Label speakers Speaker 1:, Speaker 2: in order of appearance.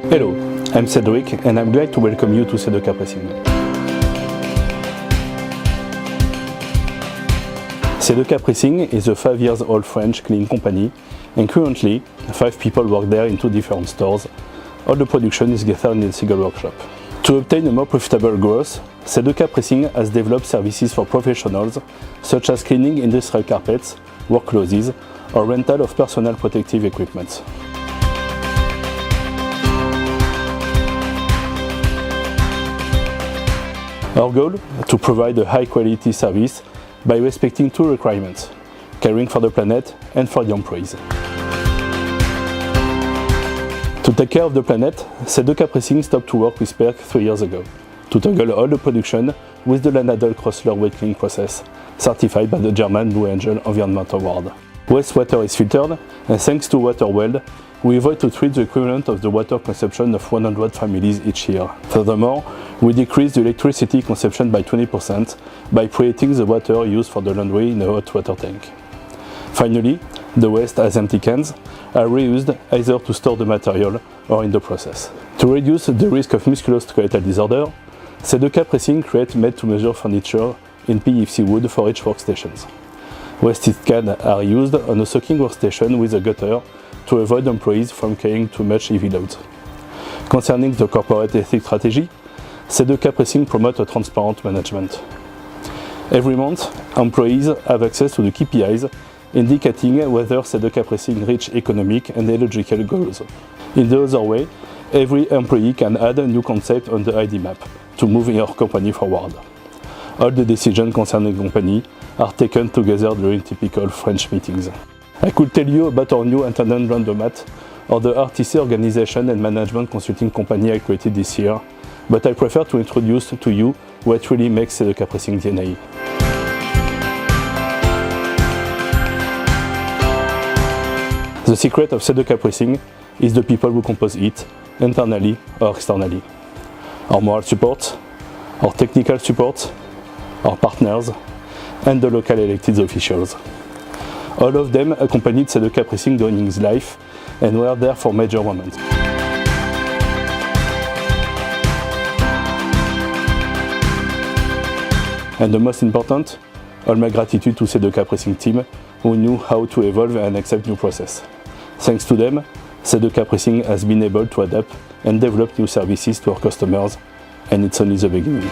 Speaker 1: Hello, I'm Cedric and I'm glad to welcome you to Sedoka Pressing. Sedoka Pressing is a 5-year-old French cleaning company, and currently 5 people work there in 2 different stores. All the production is gathered in a single workshop. To obtain a more profitable growth, Sedoka Pressing has developed services for professionals such as cleaning industrial carpets, work clothes, or rental of personal protective equipment. Our goal is to provide a high-quality service by respecting 2 requirements: caring for the planet and for the employees. To take care of the planet, Sedoka Pressing stopped to work with PERC 3 years ago to toggle all the production with the Landadel Crossler wet cleaning process, certified by the German Blue Angel Environment Award. Wastewater is filtered, and thanks to WaterWeld, we avoid to treat the equivalent of the water consumption of 100 families each year. Furthermore, we decrease the electricity consumption by 20% by creating the water used for the laundry in a hot water tank. Finally, the waste as empty cans are reused either to store the material or in the process. To reduce the risk of musculoskeletal disorder, Sedoka Pressing creates made-to-measure furniture in PVC wood for each workstation. Wasted cans are used on a soaking workstation with a gutter to avoid employees from carrying too much heavy loads. Concerning the corporate ethics strategy, Sedoka Pressing promotes a transparent management. Every month, employees have access to the KPIs indicating whether Sedoka Pressing reach economic and ecological goals. In the other way, every employee can add a new concept on the ID map to move your company forward. All the decisions concerning the company are taken together during typical French meetings. I could tell you about our new Intendant Laundromat or the RTC organization and management consulting company I created this year, but I prefer to introduce to you what really makes Sedoka Pressing DNA. The secret of Sedoka Pressing is the people who compose it, internally or externally. Our moral support, our technical support, our partners, and the local elected officials. All of them accompanied Sedoka Pressing during his life and were there for major moments. And the most important, all my gratitude to Sedoka Pressing team who knew how to evolve and accept new process. Thanks to them, Sedoka Pressing has been able to adapt and develop new services to our customers, and it's only the beginning.